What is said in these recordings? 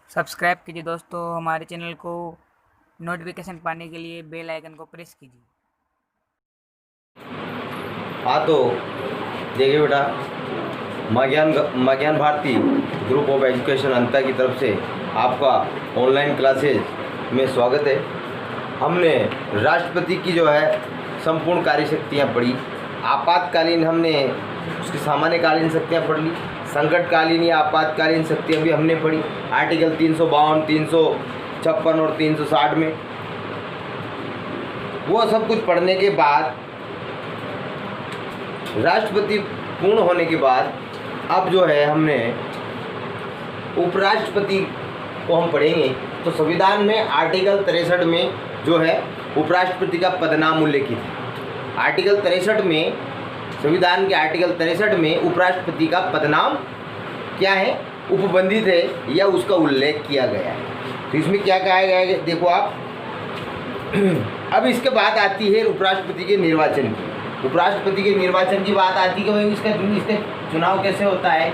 Subscribe कीजिए दोस्तों हमारे चैनल को। नोटिफिकेशन पाने के लिए बेल आइकन को प्रेस कीजिए। हाँ तो देखिए बेटा, माज्ञान भारती ग्रुप ऑफ एजुकेशन अंता की तरफ से आपका ऑनलाइन क्लासेज में स्वागत है। हमने राष्ट्रपति की जो है संपूर्ण कार्यशक्तियाँ पढ़ी। आपातकालीन हमने उसकी सामान्यकालीन शक्तियाँ पढ़ ली, संकटकालीन या आपातकालीन शक्तियाँ भी हमने पढ़ी। आर्टिकल 352, 356 और 360 में वो सब कुछ पढ़ने के बाद राष्ट्रपति पूर्ण होने के बाद अब जो है हमने उपराष्ट्रपति को हम पढ़ेंगे। तो संविधान में आर्टिकल 63 में जो है उपराष्ट्रपति का पदनाम उल्लेखित है। आर्टिकल 63 में, संविधान के आर्टिकल 63 में उपराष्ट्रपति का पदनाम क्या है, उपबंधित है या उसका उल्लेख किया गया है। तो इसमें क्या कहा गया है, देखो आप। अब इसके बाद आती है उपराष्ट्रपति के निर्वाचन की। उपराष्ट्रपति के निर्वाचन की बात आती है कि भाई इसका चुनाव कैसे होता है,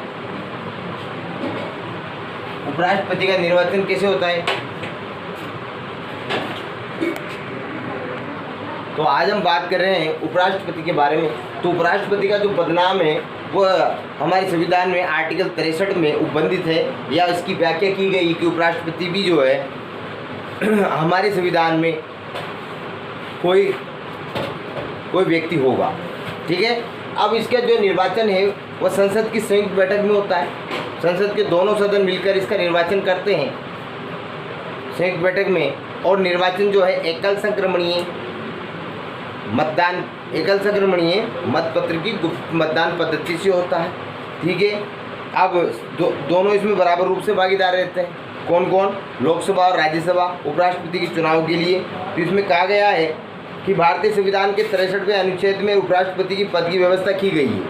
उपराष्ट्रपति का निर्वाचन कैसे होता है। तो आज हम बात कर रहे हैं उपराष्ट्रपति के बारे में। तो उपराष्ट्रपति का जो पदनाम है वो हमारे संविधान में आर्टिकल 63 में उपबंधित है, या इसकी व्याख्या की गई कि उपराष्ट्रपति भी जो है हमारे संविधान में कोई व्यक्ति होगा। ठीक है। अब इसका जो निर्वाचन है वह संसद की संयुक्त बैठक में होता है। संसद के दोनों सदन मिलकर इसका निर्वाचन करते हैं संयुक्त बैठक में। और निर्वाचन जो है एकल संक्रमणीय मतपत्र की गुप्त मतदान पद्धति से होता है। ठीक है। अब दोनों इसमें बराबर रूप से भागीदार रहते हैं। कौन कौन? लोकसभा और राज्यसभा उपराष्ट्रपति के चुनाव के लिए। तो इसमें कहा गया है कि भारतीय संविधान के 63वें अनुच्छेद में उपराष्ट्रपति की पद की व्यवस्था की गई है।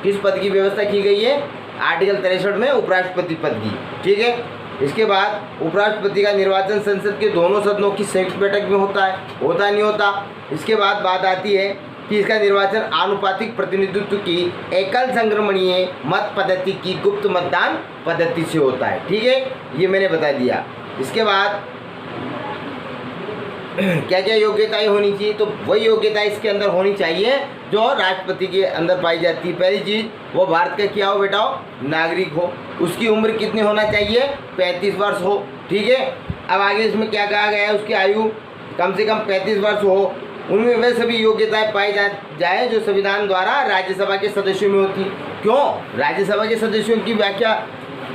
किस पद की व्यवस्था की गई है? आर्टिकल 63 में उपराष्ट्रपति पद की। ठीक है। इसके बाद उपराष्ट्रपति का निर्वाचन संसद के दोनों सदनों की संयुक्त बैठक में होता नहीं होता। इसके बाद बात आती है कि इसका निर्वाचन आनुपातिक प्रतिनिधित्व की एकल संक्रमणीय मत पद्धति की गुप्त मतदान पद्धति से होता है। ठीक है, ये मैंने बता दिया। इसके बाद क्या क्या योग्यताएं होनी चाहिए? तो वही योग्यता इसके अंदर होनी चाहिए जो राष्ट्रपति के अंदर पाई जाती है। पहली चीज़, वो भारत का क्या हो बेटा, हो नागरिक हो। उसकी उम्र कितनी होना चाहिए? 35 वर्ष हो। ठीक है। अब आगे इसमें क्या कहा गया है, उसकी आयु कम से कम 35 वर्ष हो। उनमें वे सभी योग्यताएं पाई जाए जो संविधान द्वारा राज्यसभा के सदस्यों में होती। क्यों राज्यसभा के सदस्यों की व्याख्या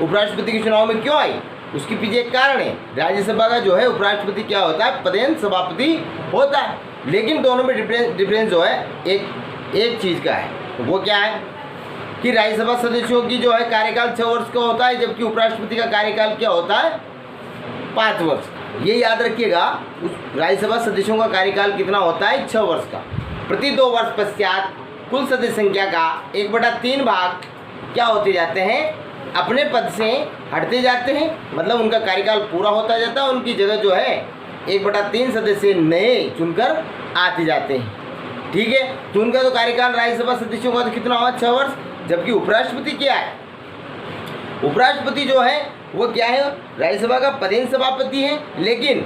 उपराष्ट्रपति के चुनाव में क्यों आई? उसके पीछे एक कारण है। राज्यसभा का जो है उपराष्ट्रपति क्या होता है, पदेन सभापति होता है। लेकिन दोनों में डिफरेंस जो है एक चीज़ का है। तो वो क्या है कि राज्यसभा सदस्यों की जो है कार्यकाल 6 वर्ष का होता है, जबकि उपराष्ट्रपति का कार्यकाल क्या होता है, 5 वर्ष। ये याद रखिएगा, उस राज्यसभा सदस्यों का कार्यकाल कितना होता है, 6 वर्ष का। प्रति 2 वर्ष पश्चात कुल सदस्य संख्या का 1/3 भाग क्या होते जाते हैं, अपने पद से हटते जाते हैं। मतलब उनका कार्यकाल पूरा होता जाता है, उनकी जगह जो है 1/3 सदस्य नए चुनकर आते जाते हैं। ठीक है। तो उनका तो कार्यकाल राज्यसभा सदस्यों का तो कितना हुआ, 6 वर्ष। जबकि उपराष्ट्रपति क्या है, उपराष्ट्रपति जो है वो क्या है, राज्यसभा का पदेन सभापति है, लेकिन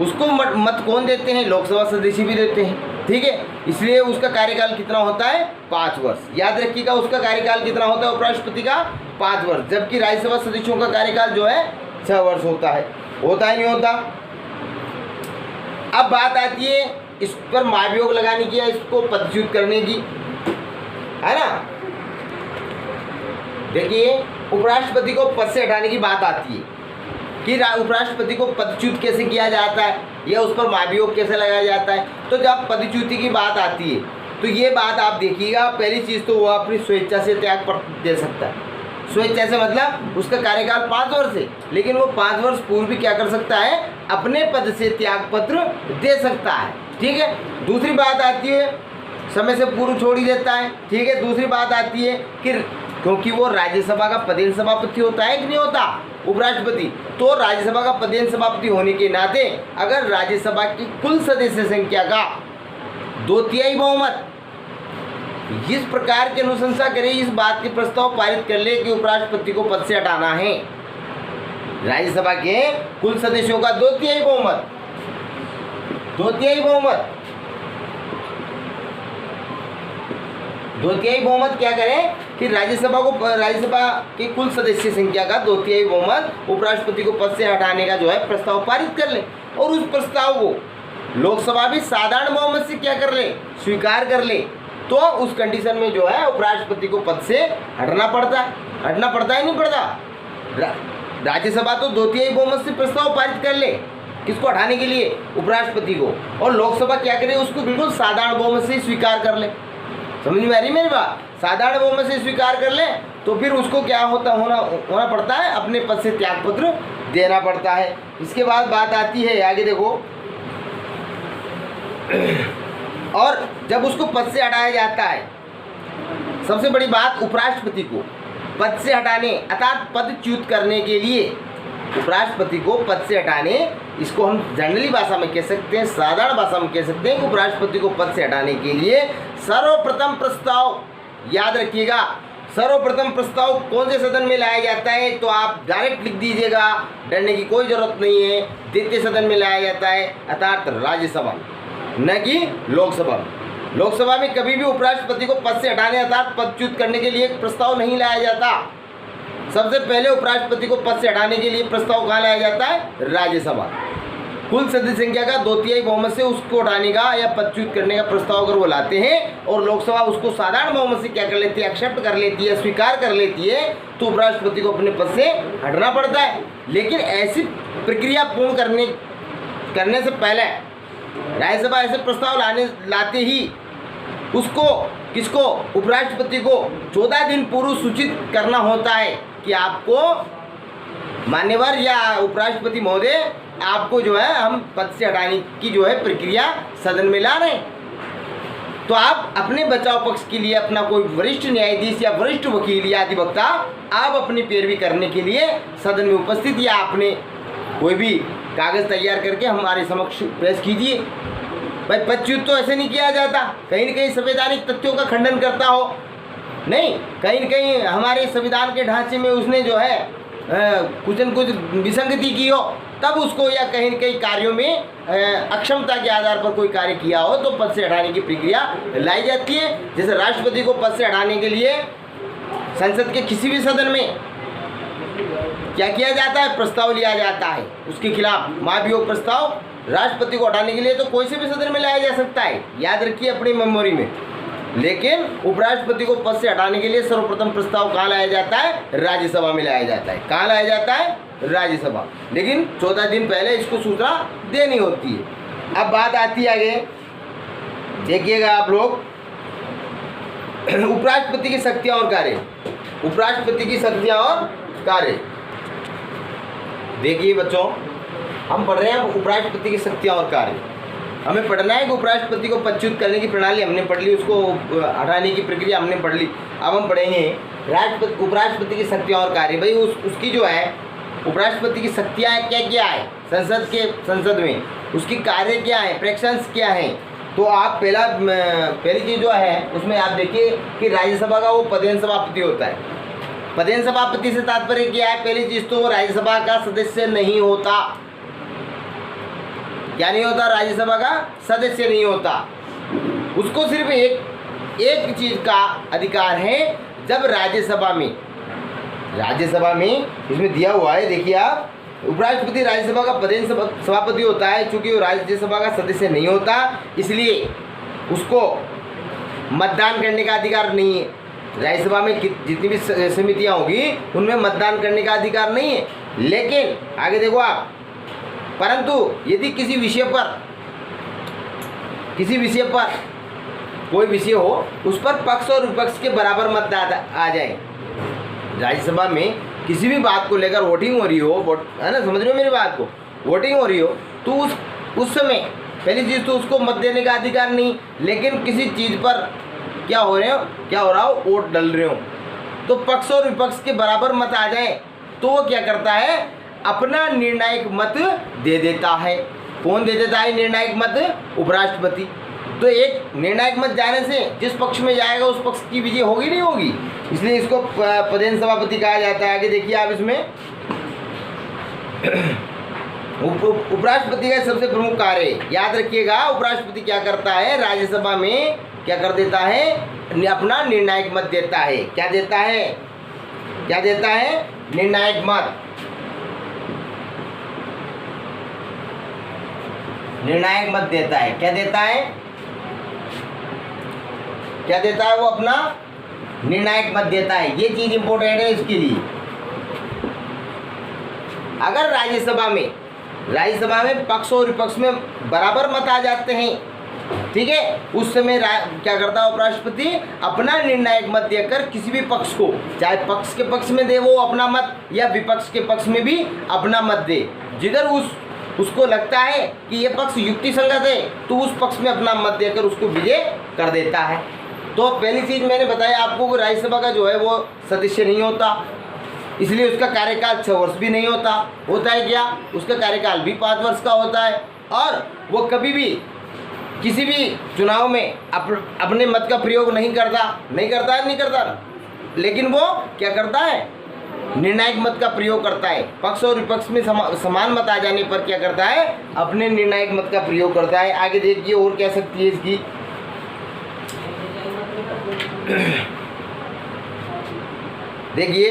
उसको मत कौन देते हैं, लोकसभा सदस्य भी देते हैं। ठीक है। इसलिए उसका कार्यकाल कितना होता है, 5 वर्ष। याद रखिएगा, उसका कार्यकाल कितना होता है उपराष्ट्रपति का, 5 वर्ष। जबकि राज्यसभा सदस्यों का कार्यकाल जो है 6 वर्ष होता है नहीं होता। अब बात आती है इस पर महाभियोग लगाने की या इसको पदच्युत करने की, है ना। देखिए, उपराष्ट्रपति को पद से हटाने की बात आती है कि उपराष्ट्रपति को पदच्युत कैसे किया जाता है या उस पर महाभियोग कैसे लगाया जाता है। तो जब पदच्युति की बात आती है तो ये बात आप देखिएगा, पहली चीज़ तो वो अपनी स्वेच्छा से त्याग पत्र दे सकता है। स्वेच्छा से मतलब उसका कार्यकाल 5 वर्ष है, लेकिन वो 5 वर्ष पूर्व भी क्या कर सकता है, अपने पद से त्याग पत्र दे सकता है। ठीक है। दूसरी बात आती है, समय से पूर्व छोड़ ही देता है। ठीक है। दूसरी बात आती है कि क्योंकि वो राज्यसभा का पदेन सभापति होता है कि नहीं होता उपराष्ट्रपति, तो राज्यसभा का पदेन सभापति होने के नाते अगर राज्यसभा की कुल सदस्य संख्या का 2/3 बहुमत इस प्रकार की अनुशंसा करे, इस बात के प्रस्ताव पारित कर ले कि उपराष्ट्रपति को पद से हटाना है, राज्यसभा के कुल सदस्यों का 2/3 बहुमत, 2/3 बहुमत, 2/3 बहुमत क्या करें कि राज्यसभा के कुल सदस्य संख्या का 2/3 बहुमत उपराष्ट्रपति को पद से हटाने का जो है प्रस्ताव पारित कर ले, और उस प्रस्ताव को लोकसभा भी साधारण बहुमत से क्या कर ले, स्वीकार कर ले। तो उस कंडीशन में जो है उपराष्ट्रपति को पद से हटना पड़ता है नहीं पड़ता। राज्यसभा तो 2/3 बहुमत से प्रस्ताव पारित कर ले किसको हटाने के लिए, उपराष्ट्रपति को, और लोकसभा क्या करे, उसको बिल्कुल साधारण बहुमत से स्वीकार कर ले। समझ में आ रही मेरी बात? साधारण बहुमत से स्वीकार कर ले तो फिर उसको क्या होना पड़ता है, अपने पद से त्यागपत्र देना पड़ता है। इसके बाद बात आती है आगे देखो, और जब उसको पद से हटाया जाता है, सबसे बड़ी बात, उपराष्ट्रपति को पद से हटाने अर्थात पदच्युत करने के लिए, उपराष्ट्रपति को पद से हटाने, इसको हम जनरली भाषा में कह सकते हैं, साधारण भाषा में कह सकते हैं कि उपराष्ट्रपति को पद से हटाने के लिए सर्वप्रथम प्रस्ताव, याद रखिएगा, सर्वप्रथम प्रस्ताव कौन से सदन में लाया जाता है, तो आप डायरेक्ट लिख दीजिएगा, डरने की कोई जरूरत नहीं है। द्वितीय सदन में लाया जाता है अर्थात राज्यसभा, न कि लोकसभा। लोकसभा में कभी भी उपराष्ट्रपति को पद से हटाने अर्थात पदच्युत करने के लिए प्रस्ताव नहीं लाया जाता। सबसे पहले उपराष्ट्रपति को पद से हटाने के लिए प्रस्ताव कहाँ लाया जाता है, राज्यसभा। कुल सदस्य संख्या का 2/3 बहुमत से उसको हटाने का या पदच्युत करने का प्रस्ताव अगर वो लाते हैं और लोकसभा उसको साधारण बहुमत से क्या कर लेती है, एक्सेप्ट कर लेती है, स्वीकार कर लेती है, तो उपराष्ट्रपति को अपने पद से हटना पड़ता है। लेकिन ऐसी प्रक्रिया पूर्ण करने से पहले राज्यसभा ऐसे प्रस्ताव लाते ही उसको किसको, उपराष्ट्रपति को 14 दिन पूर्व सूचित करना होता है कि आपको मान्यवर या उपराष्ट्रपति महोदय, आपको जो है हम पद से हटाने की जो है प्रक्रिया सदन में ला रहे हैं। तो आप अपने बचाव पक्ष के लिए अपना कोई वरिष्ठ न्यायाधीश या वरिष्ठ वकील या अधिवक्ता आप अपनी पैरवी करने के लिए सदन में उपस्थित, या आपने कोई भी कागज़ तैयार करके हमारे समक्ष पेश कीजिए। भाई पदच्युत तो ऐसे नहीं किया जाता, कहीं न कहीं संवैधानिक तथ्यों का खंडन करता हो, नहीं, कहीं न कहीं हमारे संविधान के ढांचे में उसने जो है कुछ न कुछ विसंगति की हो, तब उसको, या कहीं न कहीं कार्यों में अक्षमता के आधार पर कोई कार्य किया हो, तो पद से हटाने की प्रक्रिया लाई जाती है। जैसे राष्ट्रपति को पद से हटाने के लिए संसद के किसी भी सदन में क्या किया जाता है, प्रस्ताव लिया जाता है उसके खिलाफ, महाभियोग प्रस्ताव राष्ट्रपति को हटाने के लिए तो कोई से भी सदन में लाया जा सकता है, याद रखिए अपनी मेमोरी में। लेकिन उपराष्ट्रपति को पद से हटाने के लिए सर्वप्रथम प्रस्ताव कहाँ लाया जाता है, राज्यसभा में लाया जाता है। कहाँ लाया जाता है, राज्यसभा। लेकिन 14 दिन पहले इसको सूचना देनी होती है। अब बात आती है आगे, देखिएगा आप लोग, उपराष्ट्रपति की शक्तियाँ और कार्य। उपराष्ट्रपति की शक्तियाँ और कार्य देखिए बच्चों, हम पढ़ रहे हैं उपराष्ट्रपति की शक्तियाँ और कार्य। हमें पढ़ना है कि उपराष्ट्रपति को पदच्युत करने की प्रणाली हमने पढ़ ली, उसको हटाने की प्रक्रिया हमने पढ़ ली। अब हम पढ़ेंगे उपराष्ट्रपति की शक्तियाँ और कार्य। भाई उसकी जो है उपराष्ट्रपति की शक्तियाँ क्या क्या है संसद में, उसकी कार्य क्या है, प्रेक्षांश क्या है। तो आप पहली चीज़ जो है उसमें आप देखिए कि राज्यसभा का वो पदेन सभापति होता है। पदेन सभापति से तात्पर्य क्या है, पहली चीज़ तो वो राज्यसभा का सदस्य नहीं होता। क्या नहीं होता, राज्यसभा का सदस्य नहीं होता। उसको सिर्फ एक चीज़ का अधिकार है, जब राज्यसभा में इसमें दिया हुआ है, देखिए आप, उपराष्ट्रपति राज्यसभा का पदेन सभापति होता है। चूंकि वो राज्यसभा का सदस्य नहीं होता, इसलिए उसको मतदान करने का अधिकार नहीं है। राज्यसभा में जितनी भी समितियां होगी उनमें मतदान करने का अधिकार नहीं है। लेकिन आगे देखो आप, परंतु यदि किसी विषय पर कोई विषय हो, उस पर पक्ष और विपक्ष के बराबर मतदान आ जाए, राज्यसभा में किसी भी बात को लेकर वोटिंग हो रही हो, है ना, समझ रहे हो मेरी बात को, वोटिंग हो रही हो, तो उस समय पहली चीज़ तो उसको मत देने का अधिकार नहीं। लेकिन किसी चीज़ पर क्या हो रहा हो, वोट डल रहे हो, तो पक्ष और विपक्ष के बराबर मत आ जाए, तो वो क्या करता है, अपना निर्णायक मत दे देता है। कौन दे देता है निर्णायक मत, उपराष्ट्रपति। तो एक निर्णायक मत जाने से जिस पक्ष में जाएगा उस पक्ष की विजय होगी नहीं होगी, इसलिए इसको पदेन सभापति कहा जाता है। आगे देखिए आप, इसमें उपराष्ट्रपति का सबसे प्रमुख कार्य, याद रखिएगा, उपराष्ट्रपति क्या करता है, राज्यसभा में क्या कर देता है, अपना निर्णायक मत देता है। क्या देता है, क्या देता है, निर्णायक मत। निर्णायक मत देता है। क्या देता है, क्या देता है वो, अपना निर्णायक मत देता है। ये चीज इंपॉर्टेंट है इसके लिए। अगर राज्यसभा में पक्ष और विपक्ष में बराबर मत आ जाते हैं, ठीक है, उस समय क्या करता है उपराष्ट्रपति, अपना निर्णायक मत देकर किसी भी पक्ष को, चाहे पक्ष के पक्ष में दे वो अपना मत, या विपक्ष के पक्ष में भी अपना मत दे, जिधर उसको लगता है कि ये पक्ष युक्ति संगत है तो उस पक्ष में अपना मत देकर उसको विजय कर देता है। तो पहली चीज मैंने बताया आपको कि राज्यसभा का जो है वो सदस्य नहीं होता, इसलिए उसका कार्यकाल 6 वर्ष भी नहीं होता है क्या, उसका कार्यकाल भी 5 वर्ष का होता है, और वो कभी भी किसी भी चुनाव में अपने मत का प्रयोग नहीं करता, लेकिन वो क्या करता है, निर्णायक मत का प्रयोग करता है। पक्ष और विपक्ष में समान मत आ जाने पर क्या करता है, अपने निर्णायक मत का प्रयोग करता है। आगे देखिए और क्या शक्ति है इसकी। देखिए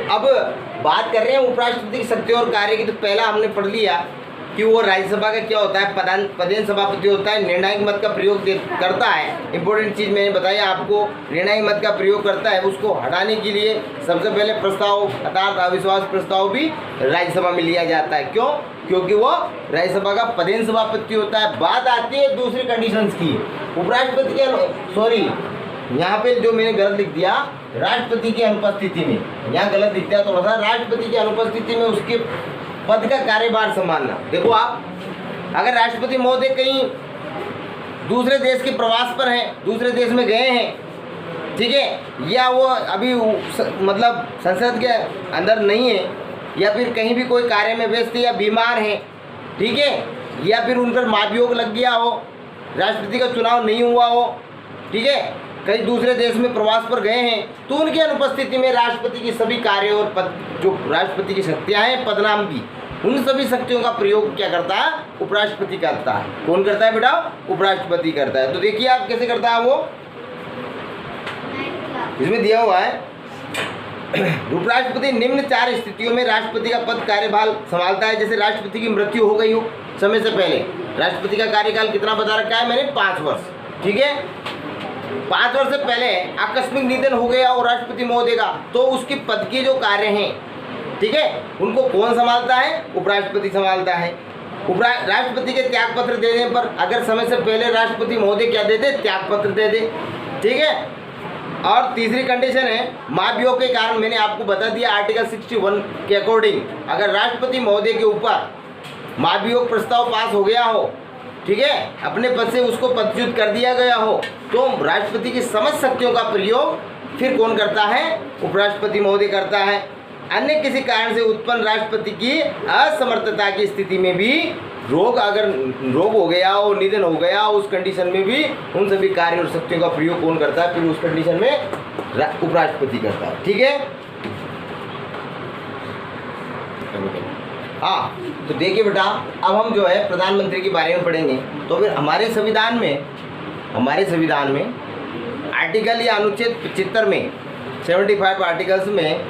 अब बात कर रहे हैं उपराष्ट्रपति की शक्ति और कार्य की। तो पहला हमने पढ़ लिया कि वो राज्यसभा का क्या होता है, पदेन सभापति होता है, निर्णायक मत का प्रयोग करता है। इंपॉर्टेंट चीज़ मैंने बताया आपको, निर्णायक मत का प्रयोग करता है। उसको हटाने के लिए सबसे पहले प्रस्ताव अर्थात अविश्वास प्रस्ताव भी राज्यसभा में लिया जाता है। क्यों, क्योंकि वो राज्यसभा का पदेन सभापति होता है। बात आती है दूसरी कंडीशंस की, उपराष्ट्रपति के, सॉरी यहाँ पे जो मैंने गलत लिख दिया, राष्ट्रपति की अनुपस्थिति में, यहाँ गलत लिख दिया थोड़ा सा, राष्ट्रपति की अनुपस्थिति में उसके पद का कार्यभार संभालना। देखो आप, अगर राष्ट्रपति महोदय कहीं दूसरे देश के प्रवास पर हैं, दूसरे देश में गए हैं, ठीक है, या वो अभी मतलब संसद के अंदर नहीं है, या फिर कहीं भी कोई कार्य में व्यस्त है या बीमार हैं, ठीक है, या फिर उन पर महाभियोग लग गया हो, राष्ट्रपति का चुनाव नहीं हुआ हो, ठीक है, कहीं दूसरे देश में प्रवास पर गए हैं, तो उनकी अनुपस्थिति में राष्ट्रपति की सभी कार्य और पद, जो राष्ट्रपति की शक्तियां हैं पदनाम की, उन सभी शक्तियों का प्रयोग क्या करता है, उपराष्ट्रपति करता है। कौन करता है बेटा, उपराष्ट्रपति करता है। तो देखिए आप कैसे करता है वो, इसमें दिया हुआ है, उपराष्ट्रपति निम्न 4 स्थितियों में राष्ट्रपति का पद कार्यभार संभालता है। जैसे राष्ट्रपति की मृत्यु हो गई हो समय से पहले, राष्ट्रपति का कार्यकाल कितना बता रखा है मैंने, 5 वर्ष, ठीक है, 5 वर्ष से पहले आकस्मिक निधन हो गया और राष्ट्रपति महोदय का, तो उसके पद के जो कार्य हैं, ठीक है, उनको कौन संभालता है, उपराष्ट्रपति संभालता है। राष्ट्रपति के त्याग पत्र देने पर अगर समय से पहले राष्ट्रपति महोदय क्या दे दे, त्याग पत्र दे दे, ठीक है। और तीसरी कंडीशन है महाभियोग के कारण, मैंने आपको बता दिया आर्टिकल 61 के अकॉर्डिंग, अगर राष्ट्रपति महोदय के ऊपर महाभियोग प्रस्ताव पास हो गया हो, ठीक है, अपने पद से उसको पदच्युत कर दिया गया हो, तो राष्ट्रपति की समस्त शक्तियों का प्रयोग फिर कौन करता है, उपराष्ट्रपति महोदय करता है। अन्य किसी कारण से उत्पन्न राष्ट्रपति की असमर्थता की स्थिति में भी, अगर रोग हो गया हो, निधन हो गया हो, उस कंडीशन में भी उन सभी कार्य और शक्तियों का प्रयोग कौन करता है, फिर उस कंडीशन में उपराष्ट्रपति करता है, ठीक है। हाँ, तो देखिए बेटा, अब हम जो है प्रधानमंत्री के बारे में पढ़ेंगे। तो फिर हमारे संविधान में आर्टिकल या अनुच्छेद 75 में 75 आर्टिकल्स में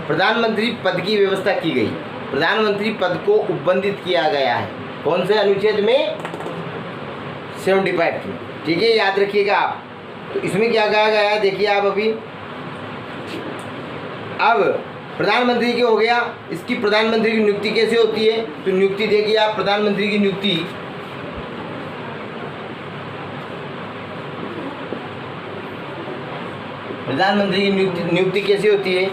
प्रधानमंत्री पद की व्यवस्था की गई। प्रधानमंत्री पद को उपबंधित किया गया है, कौन से अनुच्छेद में, 75 में, ठीक है, याद रखिएगा आप। तो इसमें क्या कहा गया है, देखिए आप अभी, अब प्रधानमंत्री क्या हो गया, इसकी प्रधानमंत्री की नियुक्ति कैसे होती है, तो नियुक्ति देखिए आप, प्रधानमंत्री की नियुक्ति कैसे होती है,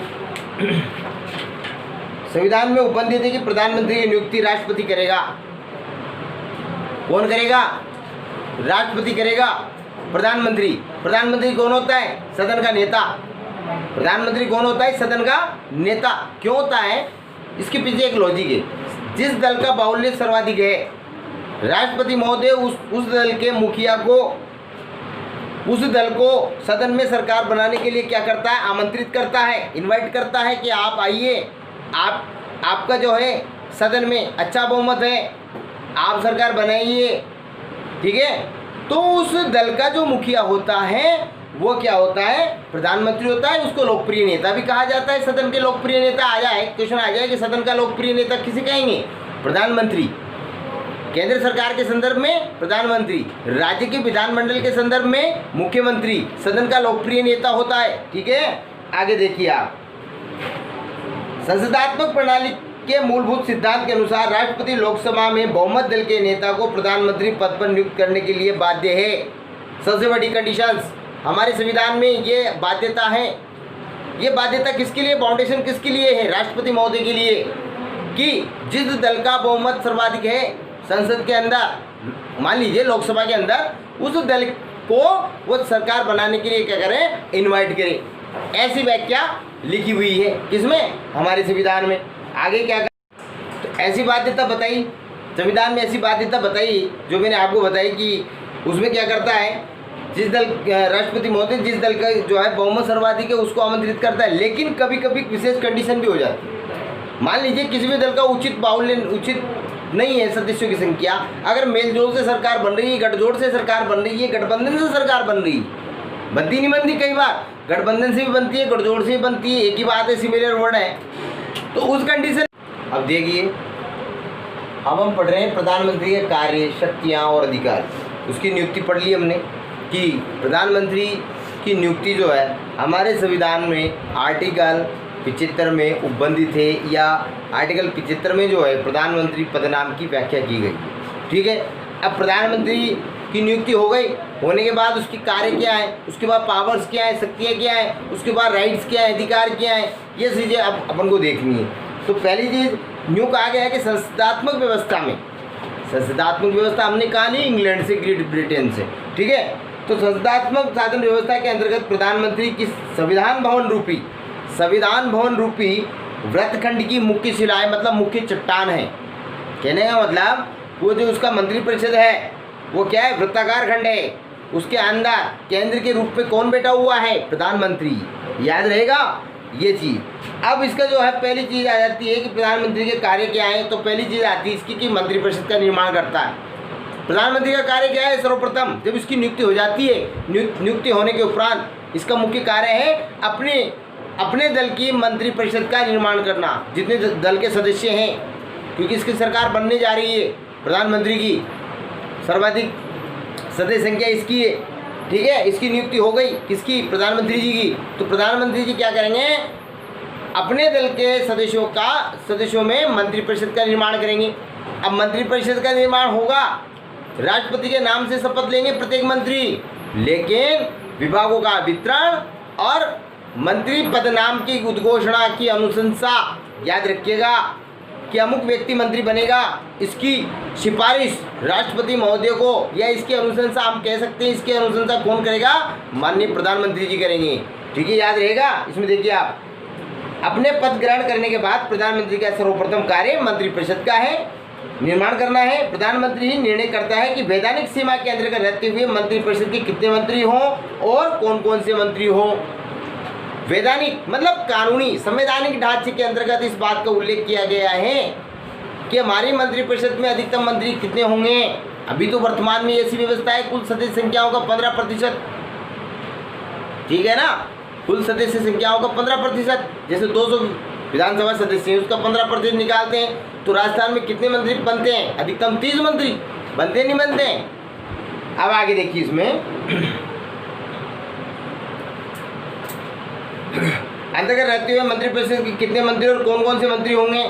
संविधान में उपबंधित है कि प्रधानमंत्री की नियुक्ति राष्ट्रपति करेगा। कौन करेगा, राष्ट्रपति करेगा। प्रधानमंत्री कौन होता है, सदन का नेता। प्रधानमंत्री कौन होता है, सदन का नेता। क्यों होता है, इसके पीछे एक लॉजिक है। जिस दल का बाहुल्य सर्वाधिक है, राष्ट्रपति महोदय उस दल के मुखिया को उस दल को सदन में सरकार बनाने के लिए क्या करता है, आमंत्रित करता है, इनवाइट करता है कि आप आइए, आपका जो है सदन में अच्छा बहुमत है, आप सरकार बनाइए, ठीक है। तो उस दल का जो मुखिया होता है वो क्या होता है, प्रधानमंत्री होता है। उसको लोकप्रिय नेता भी कहा जाता है। सदन के लोकप्रिय नेता आ जाए, क्वेश्चन आ जाए कि सदन का लोकप्रिय नेता किसे कहेंगे, प्रधानमंत्री। केंद्र सरकार के संदर्भ में प्रधानमंत्री, राज्य के विधानमंडल के संदर्भ में मुख्यमंत्री सदन का लोकप्रिय नेता होता है, ठीक है। आगे देखिए आप, संसदात्मक प्रणाली के मूलभूत सिद्धांत के अनुसार राष्ट्रपति लोकसभा में बहुमत दल के नेता को प्रधानमंत्री पद पर नियुक्त करने के लिए बाध्य है। सबसे बड़ी कंडीशंस हमारे संविधान में ये बाध्यता है। ये बाध्यता किसके लिए, फाउंडेशन किसके लिए है, राष्ट्रपति महोदय के लिए, कि जिस दल का बहुमत सर्वाधिक है संसद के अंदर, मान लीजिए लोकसभा के अंदर, उस दल को वो सरकार बनाने के लिए क्या करें, इनवाइट करें। ऐसी व्याख्या लिखी हुई है किसमें, हमारे संविधान में। आगे क्या तो ऐसी बाध्यता बताई संविधान में, ऐसी बाध्यता बताई जो मैंने आपको बताई कि उसमें क्या करता है, जिस दल राष्ट्रपति महोदय जिस दल का जो है बहुमत सर्वाधिक है उसको आमंत्रित करता है। लेकिन कभी कभी विशेष कंडीशन भी हो जाती है। मान लीजिए किसी भी दल का उचित नहीं है सदस्यों की संख्या, अगर मेलजोल से सरकार बन रही है, गठजोड़ से सरकार बन रही है, गठबंधन से सरकार बन रही है, बनती नहीं बनती, कई बार गठबंधन से भी बनती है, गठजोड़ से भी बनती है, एक ही बात है, सिमिलर वर्ड है। तो उस कंडीशन, अब देखिए अब हम पढ़ रहे हैं प्रधानमंत्री के कार्य, शक्तियाँ और अधिकार। उसकी नियुक्ति पढ़ ली हमने कि प्रधानमंत्री की नियुक्ति जो है हमारे संविधान में आर्टिकल 75 में उपबंधित है, या आर्टिकल 75 में जो है प्रधानमंत्री पद नाम की व्याख्या की गई, ठीक है। अब प्रधानमंत्री की नियुक्ति हो गई, होने के बाद उसकी कार्य क्या है, उसके बाद पावर्स क्या है, शक्तियाँ क्या है, उसके बाद राइट्स क्या है, अधिकार क्या है, ये चीज़ें अब अपन को देखनी है। तो पहली चीज़ न्यू कहा गया है कि संसदात्मक व्यवस्था में, संसदात्मक व्यवस्था हमने कहा नहीं इंग्लैंड से, ग्रेट ब्रिटेन से, ठीक है। तो संसदात्मक शासन व्यवस्था के अंतर्गत प्रधानमंत्री की संविधान भवन रूपी वृत्तखंड की मुख्य शिलाएं, मतलब मुख्य चट्टान है। कहने का मतलब वो जो उसका मंत्रिपरिषद है वो क्या है, वृत्ताकार खंड है। उसके अंदर केंद्र के रूप में कौन बैठा हुआ है, प्रधानमंत्री। याद रहेगा ये चीज़। अब इसका जो है पहली चीज़ आ जाती है कि प्रधानमंत्री के कार्य क्या है। तो पहली चीज़ आती है इसकी कि मंत्रिपरिषद का निर्माण करता है। प्रधानमंत्री का कार्य क्या है, सर्वप्रथम जब इसकी नियुक्ति हो जाती है, नियुक्ति होने के उपरांत इसका मुख्य कार्य है अपने दल की मंत्रिपरिषद का निर्माण करना, जितने दल के सदस्य हैं, क्योंकि इसकी सरकार बनने जा रही है। प्रधानमंत्री की सर्वाधिक सदस्य संख्या इसकी है, ठीक है। इसकी नियुक्ति हो गई किसकी, प्रधानमंत्री जी की। तो प्रधानमंत्री जी क्या करेंगे, अपने दल के सदस्यों में मंत्रिपरिषद का निर्माण करेंगे। अब मंत्रिपरिषद का निर्माण होगा, राष्ट्रपति के नाम से शपथ लेंगे प्रत्येक मंत्री, लेकिन विभागों का वितरण और मंत्री पद नाम की उद्घोषणा की अनुशंसा, याद रखिएगा कि अमुक व्यक्ति मंत्री बनेगा, इसकी सिफारिश राष्ट्रपति महोदय को, या इसकी अनुशंसा हम कह सकते हैं, इसकी अनुशंसा कौन करेगा, माननीय प्रधानमंत्री जी करेंगे, ठीक है। याद रहेगा। इसमें देखिए आप, अपने पद ग्रहण करने के बाद प्रधानमंत्री का सर्वप्रथम कार्य मंत्रिपरिषद का है, निर्माण करना है। प्रधानमंत्री ही निर्णय करता है कि वैधानिक सीमा के अंतर्गत रहते हुए मंत्रिपरिषद के कितने मंत्री हों और कौन कौन से मंत्री हों। वैधानिक मतलब कानूनी, संवैधानिक ढांचे के अंतर्गत इस बात का उल्लेख किया गया है कि हमारी मंत्रिपरिषद में अधिकतम मंत्री कितने होंगे। अभी तो वर्तमान में ऐसी व्यवस्था है, कुल सदस्य संख्याओं का 15%, ठीक है ना, कुल सदस्य संख्याओं का 15%। जैसे 200 विधानसभा सदस्य हैं, उसका 15% निकालते हैं, तो राजस्थान में कितने मंत्री बनते हैं, अधिकतम 30 मंत्री बनते नहीं बनते। अब आगे देखिए, इसमें अंतर्गत रहते हुए मंत्रिपरिषद के कितने मंत्री और कौन कौन से मंत्री होंगे,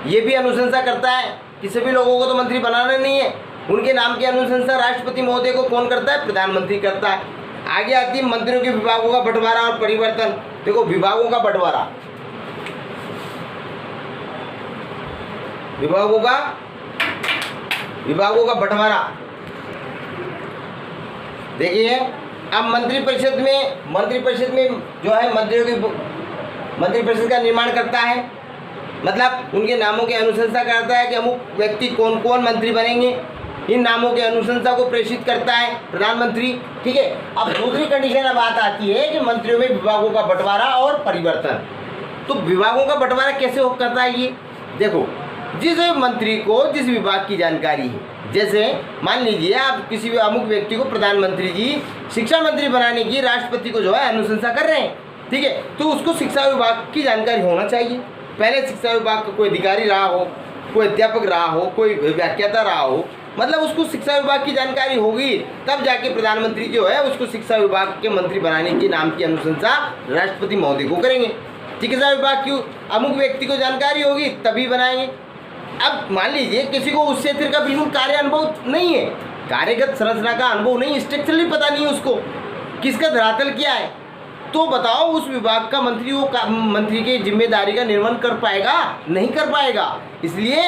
ये भी अनुशंसा करता है कि सभी लोगों को तो मंत्री बनाना नहीं है, उनके नाम की अनुशंसा राष्ट्रपति महोदय को कौन करता है, प्रधानमंत्री करता है। आगे आती है मंत्रियों के विभागों का बंटवारा और परिवर्तन। देखो विभागों का बंटवारा, विभागों का बंटवारा देखिए। अब मंत्रिपरिषद में जो है मंत्रिपरिषद का निर्माण करता है, मतलब उनके नामों की अनुशंसा करता है कि अमुक व्यक्ति कौन कौन मंत्री बनेंगे, इन नामों के अनुशंसा को प्रेषित करता है प्रधानमंत्री। ठीक है, अब दूसरी कंडीशन अब बात आती है कि मंत्रियों में विभागों का बंटवारा और परिवर्तन। तो विभागों का बंटवारा कैसे करता है ये देखो, जिस मंत्री को जिस विभाग की जानकारी है, जैसे मान लीजिए आप किसी भी अमुक व्यक्ति को प्रधानमंत्री जी शिक्षा मंत्री बनाने की राष्ट्रपति को जो है अनुशंसा कर रहे हैं, ठीक है, तो उसको शिक्षा विभाग की जानकारी होना चाहिए। पहले शिक्षा विभाग का कोई अधिकारी रहा हो, कोई अध्यापक रहा हो, कोई व्याख्याता रहा हो, मतलब उसको शिक्षा विभाग की जानकारी होगी, तब जाके प्रधानमंत्री जो है उसको शिक्षा विभाग के मंत्री बनाने के नाम की अनुशंसा राष्ट्रपति महोदय को करेंगे। चिकित्सा विभाग की अमुक व्यक्ति को जानकारी होगी तभी बनाएंगे। अब मान लीजिए किसी को उस क्षेत्र का बिल्कुल कार्य अनुभव नहीं है, कार्यगत संरचना का अनुभव नहीं, स्ट्रक्चरली पता नहीं है उसको किसका धरातल क्या है, तो बताओ उस विभाग का मंत्री वो मंत्री की जिम्मेदारी का निर्वहन कर पाएगा? नहीं कर पाएगा। इसलिए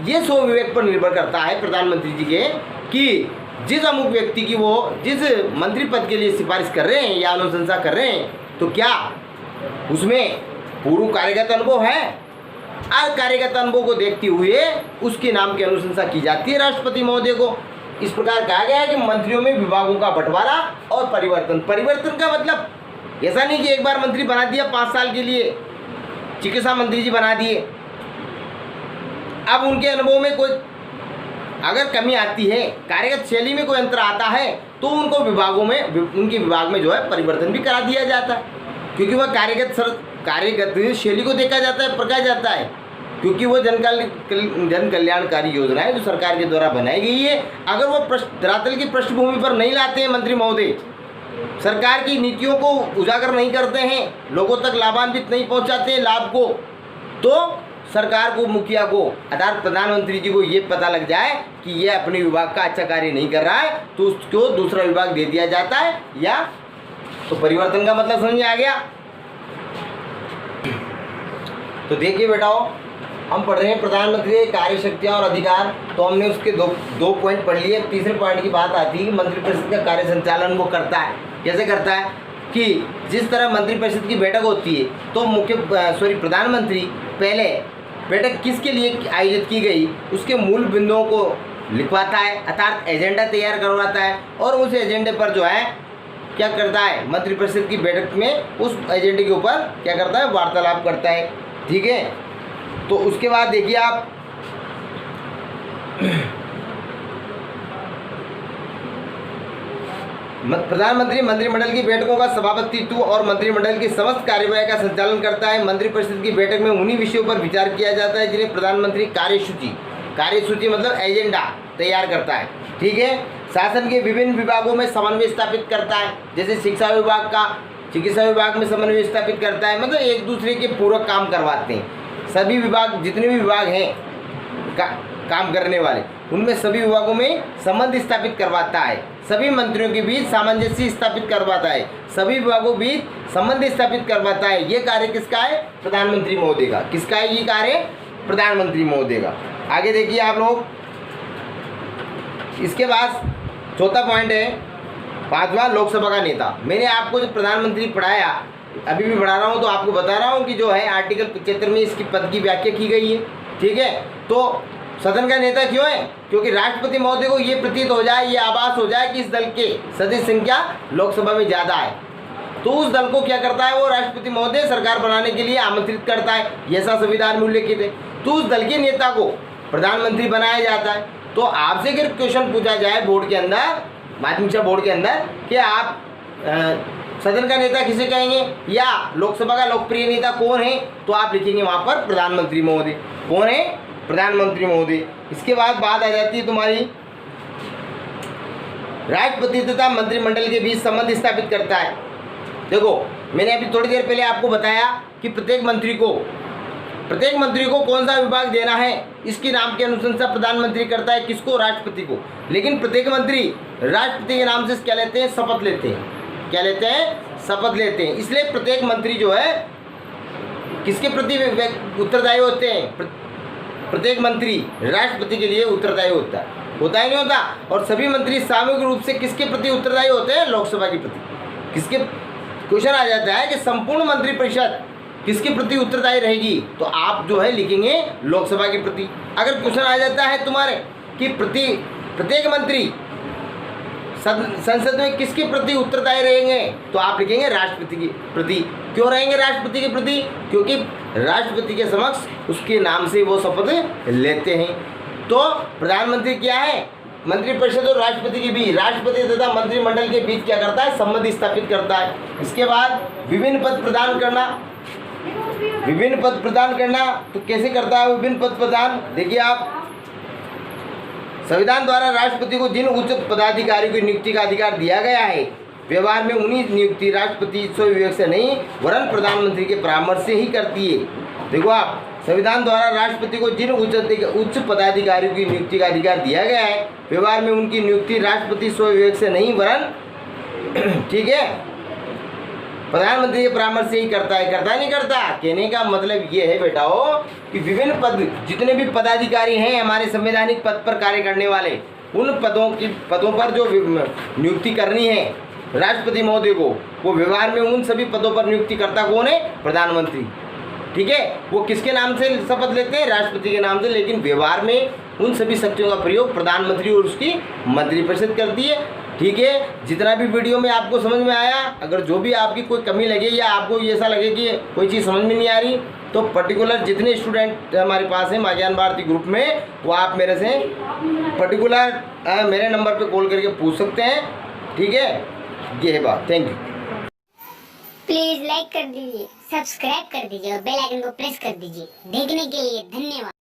ये स्वविवेक पर निर्भर करता है प्रधानमंत्री जी के कि जिस अमुक व्यक्ति की वो जिस मंत्री पद के लिए सिफारिश कर रहे हैं या अनुशंसा कर रहे हैं, तो क्या उसमें पूर्व कार्यगत अनुभव है? कार्यगत अनुभव को देखते हुए उसके नाम की अनुशंसा की जाती है राष्ट्रपति महोदय को। इस प्रकार कहा गया है कि मंत्रियों में विभागों का बंटवारा और परिवर्तन। परिवर्तन का मतलब ऐसा नहीं कि एक बार मंत्री बना दिया 5 साल के लिए, चिकित्सा मंत्री जी बना दिए, अब उनके अनुभव में कोई अगर कमी आती है, कार्यगत शैली में कोई अंतर आता है, तो उनको विभागों में उनके विभाग में जो है परिवर्तन भी करा दिया जाता है, क्योंकि वह कार्यगत शैली को देखा जाता है, परखा जाता है, क्योंकि वो जन कल्याणकारी योजना है जो सरकार के द्वारा बनाई गई है। अगर वो धरातल की पृष्ठभूमि पर नहीं लाते हैं मंत्री महोदय, सरकार की नीतियों को उजागर नहीं करते हैं, लोगों तक लाभान्वित नहीं पहुंचाते हैं लाभ को, तो सरकार को, मुखिया को अर्थात प्रधानमंत्री जी को ये पता लग जाए कि ये अपने विभाग का अच्छा कार्य नहीं कर रहा है, तो उसको दूसरा विभाग दे दिया जाता है। या तो परिवर्तन का मतलब समझ में आ गया। तो देखिए बेटाओ, हम पढ़ रहे हैं प्रधानमंत्री की कार्य शक्तियाँ और अधिकार, तो हमने उसके दो पॉइंट पढ़ लिए। तीसरे पॉइंट की बात आती है कि मंत्रिपरिषद का कार्य संचालन वो करता है। कैसे करता है कि जिस तरह मंत्रिपरिषद की बैठक होती है, तो प्रधानमंत्री पहले बैठक किसके लिए आयोजित की गई उसके मूल बिंदुओं को लिखवाता है, अर्थात एजेंडा तैयार करवाता है, और उस एजेंडे पर जो है क्या करता है, मंत्रिपरिषद की बैठक में उस एजेंडे के ऊपर क्या करता है, वार्तालाप करता है। ठीक है, तो उसके बाद देखिए आप प्रधानमंत्री मंत्रिमंडल की बैठकों का सभापतित्व और मंत्रिमंडल की समस्त कार्यवाही का संचालन करता है। मंत्रिपरिषद की बैठक में उन्हीं विषयों पर विचार किया जाता है जिन्हें प्रधानमंत्री कार्यसूची मतलब एजेंडा तैयार करता है। ठीक है, शासन के विभिन्न विभागों में समन्वय स्थापित करता है, जैसे शिक्षा विभाग का चिकित्सा विभाग में समन्वय स्थापित करता है, मतलब एक दूसरे के पूरक काम करवाते हैं। सभी विभाग, जितने भी विभाग हैं काम करने वाले, उनमें सभी विभागों में संबंध स्थापित करवाता है, सभी मंत्रियों के बीच सामंजस्य स्थापित करवाता है, सभी विभागों के बीच संबंध स्थापित करवाता है। ये कार्य किसका है, प्रधानमंत्री महोदय का। किसका है ये कार्य, प्रधानमंत्री महोदय का। आगे देखिए आप लोग, इसके बाद चौथा पॉइंट है 5वां, लोकसभा का नेता। मैंने आपको जो प्रधानमंत्री पढ़ाया, अभी भी पढ़ा रहा हूँ, तो आपको बता रहा हूँ कि जो है आर्टिकल 75 में इसकी पद की व्याख्या की गई है। ठीक है, तो सदन का नेता क्यों है, क्योंकि राष्ट्रपति महोदय को ये प्रतीत हो जाए, ये आभास हो जाए कि इस दल के सदस्य संख्या लोकसभा में ज़्यादा है, तो उस दल को क्या करता है, वो राष्ट्रपति महोदय सरकार बनाने के लिए आमंत्रित करता है। ऐसा संविधान में उल्लेखित है। तो उस दल के नेता को प्रधानमंत्री बनाया जाता है। तो आपसे अगर क्वेश्चन पूछा जाए बोर्ड के अंदर, माध्यमिक शिक्षा बोर्ड के अंदर, कि आप सदन का नेता किसे कहेंगे या लोकसभा का लोकप्रिय नेता कौन है, तो आप लिखेंगे वहाँ पर प्रधानमंत्री महोदय। कौन है, प्रधानमंत्री महोदय। इसके बाद बात आ जाती है तुम्हारी, राष्ट्रपति तथा मंत्रिमंडल के बीच संबंध स्थापित करता है। देखो, मैंने अभी थोड़ी देर पहले आपको बताया कि प्रत्येक मंत्री को कौन सा विभाग देना है, इसके नाम की अनुशंसा प्रधानमंत्री करता है। किसको, राष्ट्रपति को। लेकिन प्रत्येक मंत्री राष्ट्रपति के नाम से क्या लेते हैं, शपथ लेते हैं। क्या लेते हैं, शपथ लेते हैं। इसलिए प्रत्येक मंत्री जो है किसके प्रति उत्तरदायी होते हैं, प्रत्येक मंत्री राष्ट्रपति के लिए उत्तरदायी होता है नहीं होता। और सभी मंत्री सामूहिक रूप से किसके प्रति उत्तरदायी होते हैं, लोकसभा के प्रति। किसके, क्वेश्चन आ जाता है कि संपूर्ण मंत्रिपरिषद किसके प्रति उत्तरदायी रहेगी, तो आप जो है लिखेंगे लोकसभा के प्रति। अगर क्वेश्चन आ जाता है तुम्हारे कि प्रत्येक मंत्री संसद में किसके प्रति उत्तरदायी रहेंगे? तो आप लिखेंगे राष्ट्रपति के प्रति। क्यों रहेंगे राष्ट्रपति के प्रति? क्योंकि राष्ट्रपति के समक्ष उसके नाम से वो शपथ लेते हैं। तो प्रधानमंत्री क्या है? मंत्रिपरिषद और राष्ट्रपति के बीच, राष्ट्रपति तथा मंत्रिमंडल के बीच क्या करता है? संबंध स्थापित करता है। इसके बाद विभिन्न पद प्रदान करना। विभिन्न पद प्रदान करना तो कैसे करता है विभिन्न पद प्रदान? देखिए आप, संविधान द्वारा राष्ट्रपति को जिन उच्च पदाधिकारियों की नियुक्ति का अधिकार दिया गया है, व्यवहार में उन्हीं नियुक्ति राष्ट्रपति स्वविवेक से नहीं वरन प्रधानमंत्री के परामर्श से ही करती है। देखो आप, संविधान द्वारा राष्ट्रपति को जिन उच्च पदाधिकारियों की नियुक्ति का अधिकार दिया गया है, व्यवहार में उनकी नियुक्ति राष्ट्रपति स्वविवेक से नहीं वरन ठीक है प्रधानमंत्री के परामर्श से ही करता है। करता नहीं करता? कहने का मतलब ये है बेटाओ कि विभिन्न पद, जितने भी पदाधिकारी हैं हमारे संवैधानिक पद पर कार्य करने वाले, उन पदों पर जो नियुक्ति करनी है राष्ट्रपति महोदय को, वो व्यवहार में उन सभी पदों पर नियुक्ति करता कौन है? प्रधानमंत्री। ठीक है, वो किसके नाम से शपथ लेते हैं? राष्ट्रपति के नाम से, लेकिन व्यवहार में उन सभी शक्तियों का प्रयोग प्रधानमंत्री और उसकी मंत्रिपरिषद करती है। ठीक है, जितना भी वीडियो में आपको समझ में आया, अगर जो भी आपकी कोई कमी लगे या आपको ऐसा लगे कि कोई चीज़ समझ में नहीं आ रही, तो पर्टिकुलर जितने स्टूडेंट हमारे पास हैं माँ ज्ञान भारती ग्रुप में, वो आप मेरे से पर्टिकुलर मेरे नंबर पे कॉल करके पूछ सकते हैं। ठीक है, ये है बात। Thank you. प्लीज लाइक कर दीजिए, सब्सक्राइब कर दीजिए और बेल आइकन को प्रेस कर दीजिए। देखने के लिए धन्यवाद।